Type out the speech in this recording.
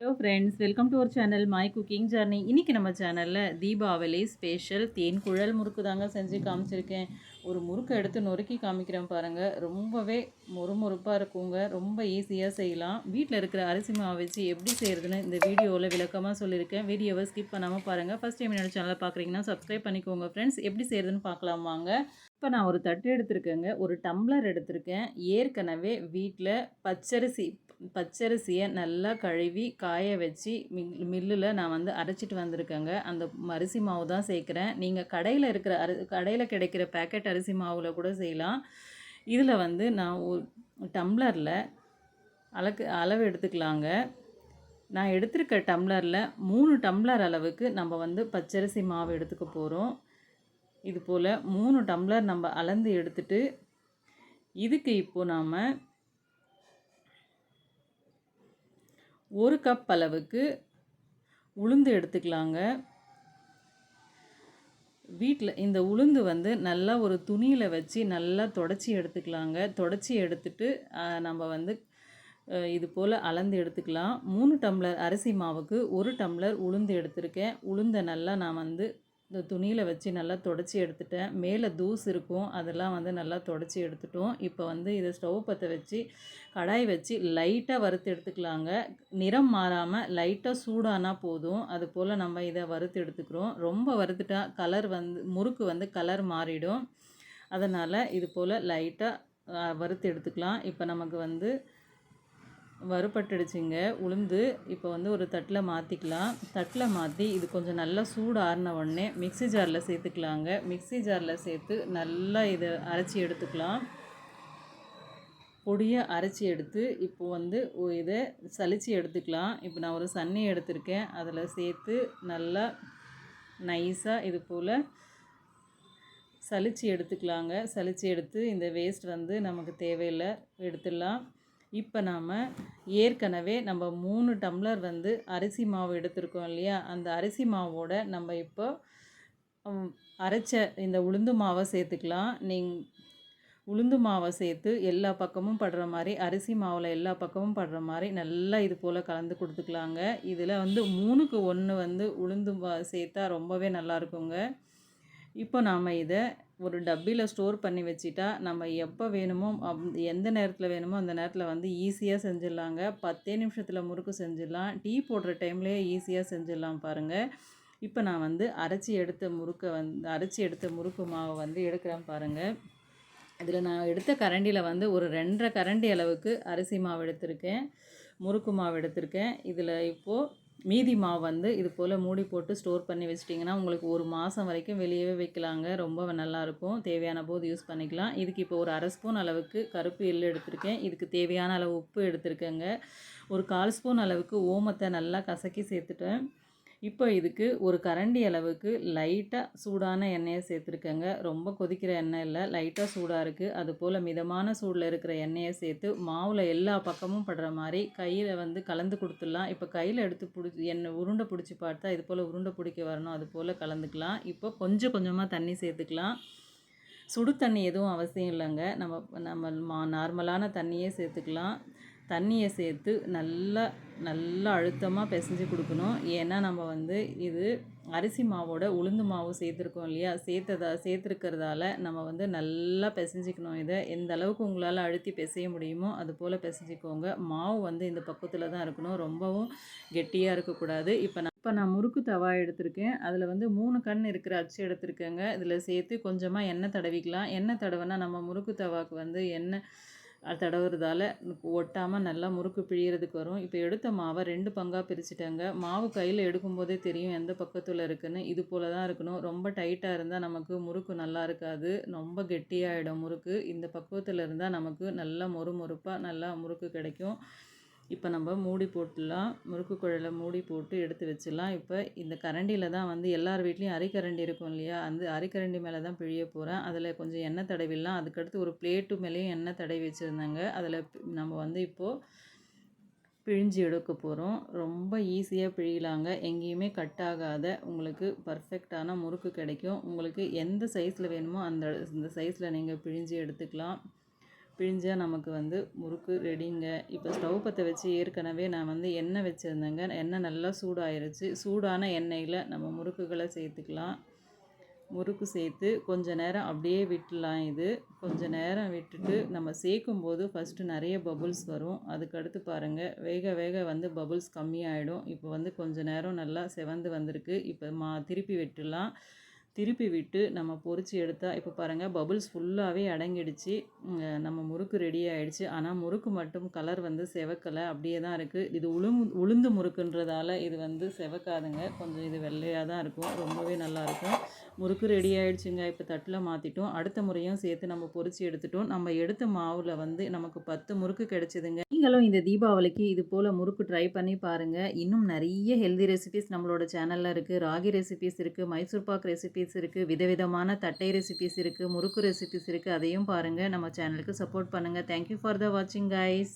Hello friends, welcome to our channel my cooking journey. இன்றைக்கி நம்ம சேனலில் தீபாவளி ஸ்பெஷல் தேன் குழல் முறுக்கு தாங்க செஞ்சு காமிச்சிருக்கேன். ஒரு முறுக்கு எடுத்து நொறுக்கி காமிக்கிறேன் பாருங்கள். ரொம்பவே மொறுமொறுப்பாக இருக்குங்க. ரொம்ப ஈஸியாக செய்யலாம். வீட்டில் இருக்கிற அரிசி மாவு வச்சு எப்படி செய்கிறதுன்னு இந்த வீடியோவில் விளக்கமாக சொல்லியிருக்கேன். வீடியோவை ஸ்கிப் பண்ணாமல் பாருங்கள். ஃபஸ்ட் டைம் என்னோட சேனலை பார்க்குறீங்கன்னா சப்ஸ்கிரைப் பண்ணிக்கோங்க ஃப்ரெண்ட்ஸ். எப்படி செய்கிறதுன்னு பார்க்கலாம் வாங்க. இப்போ நான் ஒரு தட்டு எடுத்திருக்கேங்க, ஒரு டம்ளர் எடுத்திருக்கேன். ஏற்கனவே வீட்டில் பச்சரிசியை நல்லா கழுவி காய வச்சு மில்லில் நான் வந்து அரைச்சிட்டு வந்திருக்கேங்க. அந்த அரிசி மாவு தான் சேர்க்குறேன். நீங்கள் கடையில் கிடைக்கிற பேக்கெட் அரிசி மாவில் கூட செய்யலாம். இதில் வந்து நான் ஒரு டம்ளரில் அளவு எடுத்துக்கலாங்க. நான் எடுத்திருக்க டம்ளரில் 3 டம்ளர் அளவுக்கு நம்ம வந்து பச்சரிசி மாவு எடுத்துக்க போகிறோம். இது போல் 3 டம்ளர் நம்ம அளந்து எடுத்துட்டு, இதுக்கு இப்போது நாம் 1 கப் அளவுக்கு உளுந்து எடுத்துக்கலாங்க. வீட்டில் இந்த உளுந்து வந்து நல்லா ஒரு துணியில் வச்சு நல்லா தொடச்சி எடுத்துக்கலாங்க. தொடச்சி எடுத்துட்டு நம்ம வந்து இது போல் அளந்து எடுத்துக்கலாம். 3 டம்ளர் அரிசி மாவுக்கு 1 டம்ளர் உளுந்து எடுத்திருக்கேன். உளுந்தை நல்லா நான் வந்து இந்த துணியில் வச்சு நல்லா தொடச்சி எடுத்துட்டேன். மேலே தூசு இருக்கும், அதெல்லாம் வந்து நல்லா தொடச்சி எடுத்துட்டோம். இப்போ வந்து இதை ஸ்டவ் பற்ற வச்சு கடாய் வச்சு லைட்டாக வறுத்து எடுத்துக்கலாங்க. நிறம் மாறாமல் லைட்டாக சூடானா போதும். அது போல் நம்ம இதை வறுத்து எடுத்துக்கிறோம். ரொம்ப வறுத்துட்டா கலர் வந்து முறுக்கு வந்து கலர் மாறிடும். அதனால் இது போல் லைட்டாக வறுத்து எடுத்துக்கலாம். இப்போ நமக்கு வந்து வறுபட்டுடுச்சுங்க உளுந்து. இப்போ வந்து ஒரு தட்டில் மாற்றிக்கலாம். தட்டில் மாற்றி இது கொஞ்சம் நல்லா சூடு ஆறின உடனே மிக்ஸி ஜாரில் சேர்த்துக்கலாங்க. மிக்ஸி ஜாரில் சேர்த்து நல்லா இதை அரைச்சி எடுத்துக்கலாம். பொடியை அரைச்சி எடுத்து இப்போ வந்து இதை சலித்து எடுத்துக்கலாம். இப்போ நான் ஒரு சன்னி எடுத்திருக்கேன், அதில் சேர்த்து நல்லா நைஸாக இது போல் சலித்து எடுத்துக்கலாங்க. சலித்து எடுத்து இந்த வேஸ்ட் வந்து நமக்கு தேவையில்லை, எடுத்துடலாம். இப்போ நாம் ஏற்கனவே நம்ம 3 டம்ளர் வந்து அரிசி மாவு எடுத்திருக்கோம் இல்லையா, அந்த அரிசி மாவோட நம்ம இப்போ அரைச்ச இந்த உளுந்து மாவை சேர்த்துக்கலாம். உளுந்து மாவை சேர்த்து எல்லா பக்கமும் படுற மாதிரி, அரிசி மாவில் எல்லா பக்கமும் படுற மாதிரி நல்லா இது போல் கலந்து கொடுத்துக்கலாங்க. இதில் வந்து 3க்கு 1 வந்து உளுந்து சேர்த்தா ரொம்பவே நல்லாயிருக்குங்க. இப்போ நாம் இதை ஒரு டப்பியில் ஸ்டோர் பண்ணி வச்சுட்டா நம்ம எப்போ வேணுமோ எந்த நேரத்தில் வேணுமோ அந்த நேரத்தில் வந்து ஈஸியாக செஞ்சிடலாங்க. 10 நிமிஷத்தில் முறுக்கு செஞ்சிடலாம். டீ போடுற டைம்லேயே ஈஸியாக செஞ்சிடலாம் பாருங்கள். இப்போ நான் வந்து அரைச்சி எடுத்த முறுக்கு மாவை வந்து எடுக்கிறேன் பாருங்கள். இதில் நான் எடுத்த கரண்டியில் வந்து ஒரு 2.5 கரண்டி அளவுக்கு அரிசி மாவு எடுத்திருக்கேன், முறுக்கு மாவு எடுத்திருக்கேன். இதில் இப்போது மீதி மாவு வந்து இது போல் மூடி போட்டு ஸ்டோர் பண்ணி வச்சிட்டிங்கன்னா உங்களுக்கு ஒரு மாதம் வரைக்கும் வெளியவே வைக்கலாங்க. ரொம்ப நல்லாயிருக்கும். தேவையான போது யூஸ் பண்ணிக்கலாம். இதுக்கு இப்போ ஒரு 1/2 ஸ்பூன் அளவுக்கு கருப்பு எள்ளு எடுத்திருக்கேன். இதுக்கு தேவையான அளவு உப்பு எடுத்திருக்கேங்க. ஒரு 1/4 ஸ்பூன் அளவுக்கு ஓமத்தை நல்லா கசக்கி சேர்த்துட்டேன். இப்போ இதுக்கு ஒரு கரண்டி அளவுக்கு லைட்டாக சூடான எண்ணெயை சேர்த்துருக்கேங்க. ரொம்ப கொதிக்கிற எண்ணெய் இல்லை, லைட்டாக சூடாக இருக்குது. அது போல் மிதமான சூடில் இருக்கிற எண்ணெயை சேர்த்து மாவில் எல்லா பக்கமும் படுற மாதிரி கையில் வந்து கலந்து கொடுத்துடலாம். இப்போ கையில் எடுத்து எண்ணெய் உருண்டை பிடிச்சி பார்த்தா இது போல் உருண்டை பிடிக்க வரணும், அது போல் கலந்துக்கலாம். இப்போ கொஞ்சம் கொஞ்சமாக தண்ணி சேர்த்துக்கலாம். சுடு தண்ணி எதுவும் அவசியம் இல்லைங்க. நம்ம நார்மலான தண்ணியே சேர்த்துக்கலாம். தண்ணியை சேர்த்து நல்லா அழுத்தமாக பிசைஞ்சு கொடுக்கணும். ஏன்னா நம்ம வந்து இது அரிசி மாவோட உளுந்து மாவு சேர்த்துருக்கோம் இல்லையா, சேர்த்துருக்கிறதால நம்ம வந்து நல்லா பிசைஞ்சிக்கணும். இதை எந்த அளவுக்கு உங்களால் அழுத்தி பிசைய முடியுமோ அது போல் பிசைஞ்சிக்கோங்க. மாவு வந்து இந்த பக்குவத்தில் தான் இருக்கணும், ரொம்பவும் கெட்டியாக இருக்கக்கூடாது. இப்போ நான் முறுக்கு தவா எடுத்திருக்கேன். அதில் வந்து 3 கண் இருக்கிற அச்சு எடுத்திருக்கேங்க. இதில் சேர்த்து கொஞ்சமாக எண்ணெய் தடவிக்கலாம். எண்ணெய் தடவைனா நம்ம முறுக்கு தவாவுக்கு வந்து எண்ணெய் தடவுறதால ஒட்டாமல் நல்லா முறுக்கு பிழியறதுக்கு வரும். இப்போ எடுத்த மாவை 2 பங்காக பிரிச்சுட்டேங்க. மாவு கையில் எடுக்கும்போதே தெரியும் எந்த பக்கத்தில் இருக்குதுன்னு. இது போல் தான் இருக்கணும். ரொம்ப டைட்டாக இருந்தால் நமக்கு முறுக்கு நல்லா இருக்காது, ரொம்ப கெட்டியாகிடும் முறுக்கு. இந்த பக்குவத்தில் இருந்தால் நமக்கு நல்லா மொறுமொறுப்பாக நல்லா முறுக்கு கிடைக்கும். இப்போ நம்ம மூடி போட்டுடலாம். முறுக்கு குழலை மூடி போட்டு எடுத்து வச்சிடலாம். இப்போ இந்த கரண்டியில் தான் வந்து எல்லார் வீட்லேயும் அரிக்கரண்டி இருக்கும் இல்லையா, அந்த அரிக்கரண்டி மேலே தான் பிழிய போகிறேன். அதில் கொஞ்சம் எண்ணெய் தடவிடலாம். அதுக்கடுத்து ஒரு பிளேட்டு மேலேயும் எண்ணெய் தடவி வச்சுருந்தாங்க. அதில் நம்ம வந்து இப்போது பிழிஞ்சு எடுக்க போகிறோம். ரொம்ப ஈஸியாக பிழியலாங்க. எங்கேயுமே கட் ஆகாத உங்களுக்கு பர்ஃபெக்டான முறுக்கு கிடைக்கும். உங்களுக்கு எந்த சைஸில் வேணுமோ இந்த சைஸில் நீங்கள் பிழிஞ்சு எடுத்துக்கலாம். பிழிஞ்சால் நமக்கு வந்து முறுக்கு ரெடிங்க. இப்போ ஸ்டவ் பற்ற வச்சு ஏற்கனவே நான் வந்து எண்ணெய் வச்சுருந்தேங்க. எண்ணெய் நல்லா சூடாயிருச்சு. சூடான எண்ணெயில் நம்ம முறுக்குகளை சேர்த்துக்கலாம். முறுக்கு சேர்த்து கொஞ்ச நேரம் அப்படியே விட்டுலாம். இது கொஞ்ச நேரம் விட்டுட்டு நம்ம சேர்க்கும்போது ஃபஸ்ட்டு நிறைய பபுள்ஸ் வரும். அதுக்கடுத்து பாருங்கள் வேக வேக வந்து பபுள்ஸ் கம்மியாயிடும். இப்போ வந்து கொஞ்ச நேரம் நல்லா செவந்து வந்திருக்கு. இப்போ திருப்பி விட்டுடலாம். திருப்பி விட்டு நம்ம பொரிச்சு எடுத்தால் இப்போ பாருங்கள் பபுள்ஸ் ஃபுல்லாகவே அடங்கிடுச்சு. நம்ம முறுக்கு ரெடி ஆகிடுச்சு. ஆனால் முறுக்கு மட்டும் கலர் வந்து செவக்கலை, அப்படியே தான் இருக்குது. இது உளுந்து முறுக்குன்றதால இது வந்து செவக்காதுங்க. கொஞ்சம் இது வெள்ளையாக தான் இருக்கும். ரொம்பவே நல்லாயிருக்கும். முறுக்கு ரெடி ஆகிடுச்சுங்க. இப்போ தட்டில் மாற்றிட்டோம். அடுத்த முறையும் சேர்த்து நம்ம பொரிச்சு எடுத்துட்டோம். நம்ம எடுத்த மாவில் வந்து நமக்கு 10 முறுக்கு கிடச்சிதுங்க. நீங்களும் இந்த தீபாவளிக்கு இது போல் முறுக்கு ட்ரை பண்ணி பாருங்கள். இன்னும் நிறைய ஹெல்தி ரெசிபீஸ் நம்மளோட சேனலில் இருக்குது. ராகி ரெசிபீஸ் இருக்குது, மைசூர் பாக் ரெசிபீஸ் இருக்குது, விதவிதமான தட்டை ரெசிபீஸ் இருக்குது, முறுக்கு ரெசிபீஸ் இருக்குது. அதையும் பாருங்கள். நம்ம சேனலுக்கு சப்போர்ட் பண்ணுங்கள். தேங்க்யூ ஃபார் த வாட்சிங் கைஸ்.